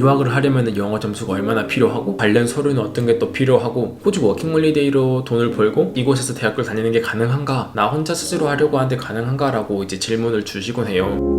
유학을 하려면 영어 점수가 얼마나 필요하고 관련 서류는 어떤 게 또 필요하고 호주 워킹홀리데이로 돈을 벌고 이곳에서 대학교를 다니는 게 가능한가? 나 혼자 스스로 하려고 하는데 가능한가? 라고 이제 질문을 주시곤 해요.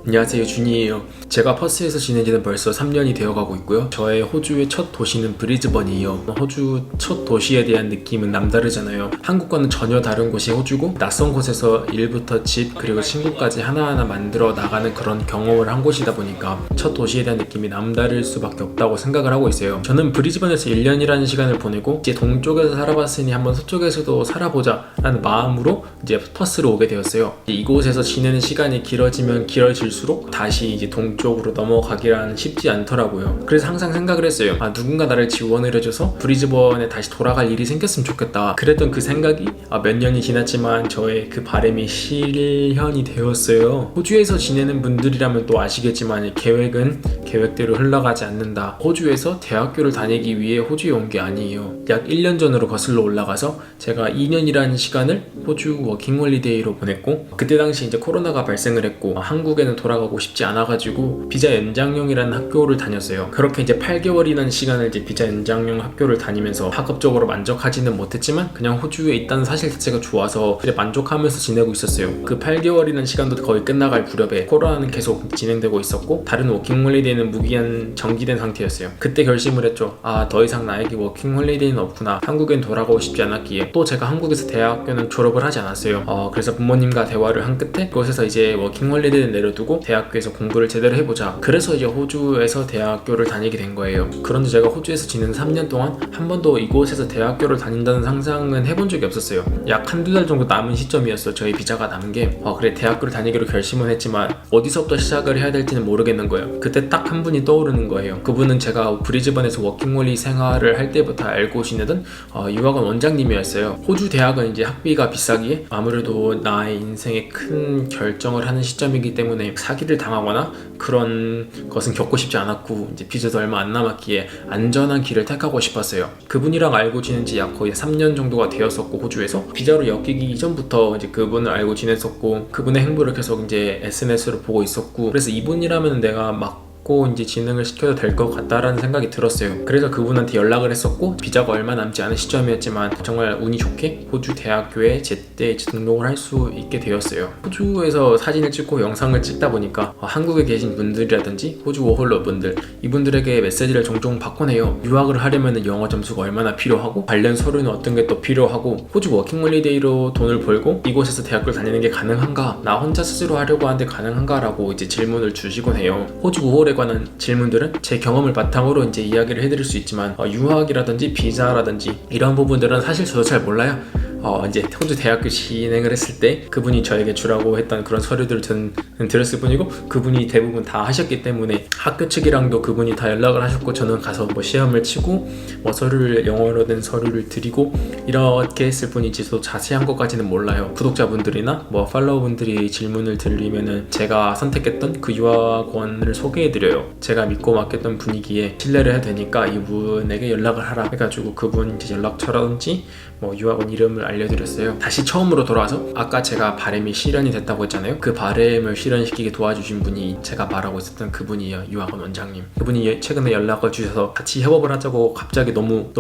안녕하세요, 준이에요. 제가 퍼스에서 지낸 지는 벌써 3년이 되어가고 있고요. 저의 호주의 첫 도시는 브리즈번이에요. 호주 첫 도시에 대한 느낌은 남다르잖아요. 한국과는 전혀 다른 곳이 호주고 낯선 곳에서 일부터 집 그리고 친구까지 하나하나 만들어 나가는 그런 경험을 한 곳이다 보니까 첫 도시에 대한 느낌이 남다를 수밖에 없다고 생각을 하고 있어요. 저는 브리즈번에서 1년이라는 시간을 보내고 이제 동쪽에서 살아봤으니 한번 서쪽에서도 살아보자 라는 마음으로 이제 퍼스로 오게 되었어요. 이곳에서 지내는 시간이 길어지면 길어질수록 다시 이제 동쪽으로 넘어가기란 쉽지 않더라고요. 그래서 항상 생각을 했어요. 누군가 나를 지원을 해줘서 브리즈번에 다시 돌아갈 일이 생겼으면 좋겠다. 그랬던 그 생각이 몇 년이 지났지만 저의 그 바람이 실현이 되었어요. 호주에서 지내는 분들이라면 또 아시겠지만 계획은 계획대로 흘러가지 않는다. 호주에서 대학교를 다니기 위해 호주에 온 게 아니에요. 약 1년 전으로 거슬러 올라가서 제가 2년이라는 시간을 호주 워킹홀리데이로 보냈고 그때 당시 이제 코로나가 발생을 했고 한국에는 돌아가고 싶지 않아가지고 비자 연장용이라는 학교를 다녔어요. 그렇게 이제 8개월이라는 시간을 이제 비자 연장용 학교를 다니면서 학업적으로 만족하지는 못했지만 그냥 호주에 있다는 사실 자체가 좋아서 이제 만족하면서 지내고 있었어요. 그 8개월이라는 시간도 거의 끝나갈 무렵에 코로나는 계속 진행되고 있었고 다른 워킹홀리데이는 무기한 정지된 상태였어요. 그때 결심을 했죠. 더 이상 나에게 워킹홀리데이는 없구나. 한국엔 돌아가고 싶지 않았기에 또 제가 한국에서 대학교는 졸업을 하지 않았어요. 그래서 부모님과 대화를 한 끝에 그곳에서 이제 워킹홀리데이를 내려두고 대학교에서 공부를 제대로 해보자. 그래서 이제 호주에서 대학교를 다니게 된 거예요. 그런데 제가 호주에서 지낸 3년 동안 한 번도 이곳에서 대학교를 다닌다는 상상은 해본 적이 없었어요. 약 한두 달 정도 남은 시점이었어요. 저희 비자가 남은 게 그래 대학교를 다니기로 결심은 했지만 어디서부터 시작을 해야 될지는 모르겠는 거예요. 그때 딱 한 분이 떠오르는 거예요. 그분은 제가 브리즈번에서 워킹홀리 생활을 할 때부터 알고 지내던 유학원 원장님이었어요. 호주 대학은 이제 학비가 비싸기에 아무래도 나의 인생에 큰 결정을 하는 시점이기 때문에 사기를 당하거나 그런 것은 겪고 싶지 않았고 이제 비자도 얼마 안 남았기에 안전한 길을 택하고 싶었어요. 그분이랑 알고 지낸 지 약 거의 3년 정도가 되었었고 호주에서 비자로 엮이기 이전부터 이제 그분을 알고 지냈었고 그분의 행보를 계속 이제 SNS로 보고 있었고 그래서 이분이라면 내가 막 이제 진행을 시켜도 될 것 같다라는 생각이 들었어요. 그래서 그분한테 연락을 했었고 비자가 얼마 남지 않은 시점이었지만 정말 운이 좋게 호주 대학교에 제때 등록을 할 수 있게 되었어요. 호주에서 사진을 찍고 영상을 찍다 보니까 한국에 계신 분들이라든지 호주 워홀러 분들 이분들에게 메시지를 종종 받곤 해요. 유학을 하려면 영어 점수가 얼마나 필요하고 관련 서류는 어떤 게 또 필요하고 호주 워킹홀리데이로 돈을 벌고 이곳에서 대학교를 다니는 게 가능한가? 나 혼자 스스로 하려고 하는데 가능한가? 라고 이제 질문을 주시곤 해요. 호주 우홀에 관한 질문들은 제 경험을 바탕으로 이제 이야기를 해드릴 수 있지만 유학이라든지 비자라든지 이런 부분들은 사실 저도 잘 몰라요. 이제 호주 대학교 진행을 했을 때 그분이 저에게 주라고 했던 그런 서류들을 저는 들었을 뿐이고 그분이 대부분 다 하셨기 때문에 학교 측이랑도 그분이 다 연락을 하셨고 저는 가서 뭐 시험을 치고 뭐 서류를 영어로 된 서류를 드리고 이렇게 했을 뿐이지 저도 자세한 것까지는 몰라요. 구독자분들이나 뭐 팔로워분들이 질문을 드리면은 제가 선택했던 그 유학원을 소개해드려요. 제가 믿고 맡겼던 분이기에 신뢰를 해야 되니까 이분에게 연락을 하라 해가지고 그분 이제 연락처라든지 뭐 유학원 이름을 알려드렸어요. 다시 처음으로 돌아와서 아까 제가 바람이 실현이 됐다고 했잖아요. 그 바람을 실현시키게 도와주신 분이 제가 말하고 있었던 그분이에요. 유학원 원장님. 그분이 최근에 연락을 주셔서 같이 협업을 하자고 갑자기 너무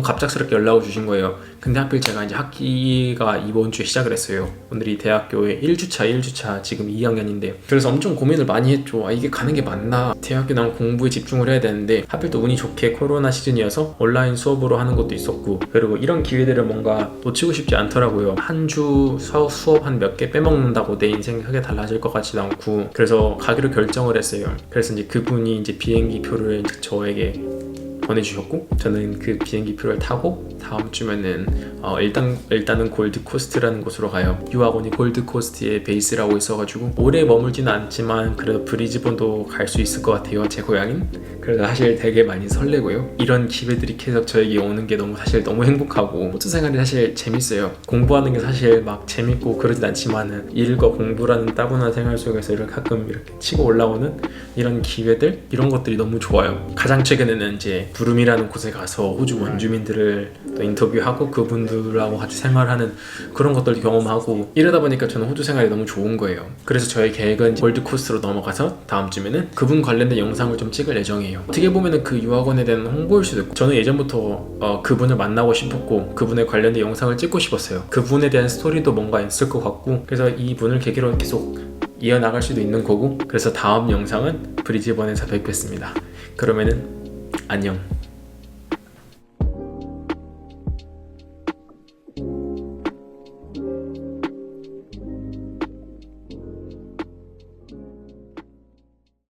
갑작스럽게 연락을 주신 거예요. 근데 하필 제가 이제 학기가 이번 주에 시작을 했어요. 오늘이 대학교의 1주차 지금 2학년인데 그래서 엄청 고민을 많이 했죠. 이게 가는 게 맞나? 대학교 난 공부에 집중을 해야 되는데 하필 또 운이 좋게 코로나 시즌이어서 온라인 수업으로 하는 것도 있었고 그리고 이런 기회들을 뭔가 놓치고 싶지 않더라고요. 한 주 수업 한 몇 개 빼먹는다고 내 인생이 크게 달라질 것 같지도 않고 그래서 가기로 결정을 했어요. 그래서 이제 그분이 이제 비행기 표를 저에게 보내주셨고 저는 그 비행기 표를 타고 다음 주면은 일단은 골드코스트라는 곳으로 가요. 유학원이 골드코스트의 베이스라고 있어가지고 오래 머물지는 않지만 그래도 브리즈번도 갈 수 있을 것 같아요. 제 고향인. 그래서 사실 되게 많이 설레고요. 이런 기회들이 계속 저에게 오는 게 사실 너무 행복하고 호주 생활이 사실 재밌어요. 공부하는 게 사실 막 재밌고 그러진 않지만은 일과 공부라는 따분한 생활 속에서 이렇게 가끔 이렇게 치고 올라오는 이런 기회들 이런 것들이 너무 좋아요. 가장 최근에는 이제 부름이라는 곳에 가서 호주 원주민들을 또 인터뷰하고 분들하고 같이 생활하는 그런 것들도 경험하고 이러다 보니까 저는 호주 생활이 너무 좋은 거예요. 그래서 저의 계획은 골드 코스트로 넘어가서 다음 주면은 그분 관련된 영상을 좀 찍을 예정이에요. 어떻게 보면은 그 유학원에 대한 홍보일 수도 있고, 저는 예전부터 그분을 만나고 싶었고 그분에 관련된 영상을 찍고 싶었어요. 그분에 대한 스토리도 뭔가 있을 것 같고, 그래서 이 분을 계기로 계속 이어나갈 수도 있는 거고, 그래서 다음 영상은 브리즈번에서 뵙겠습니다. 그러면은 안녕.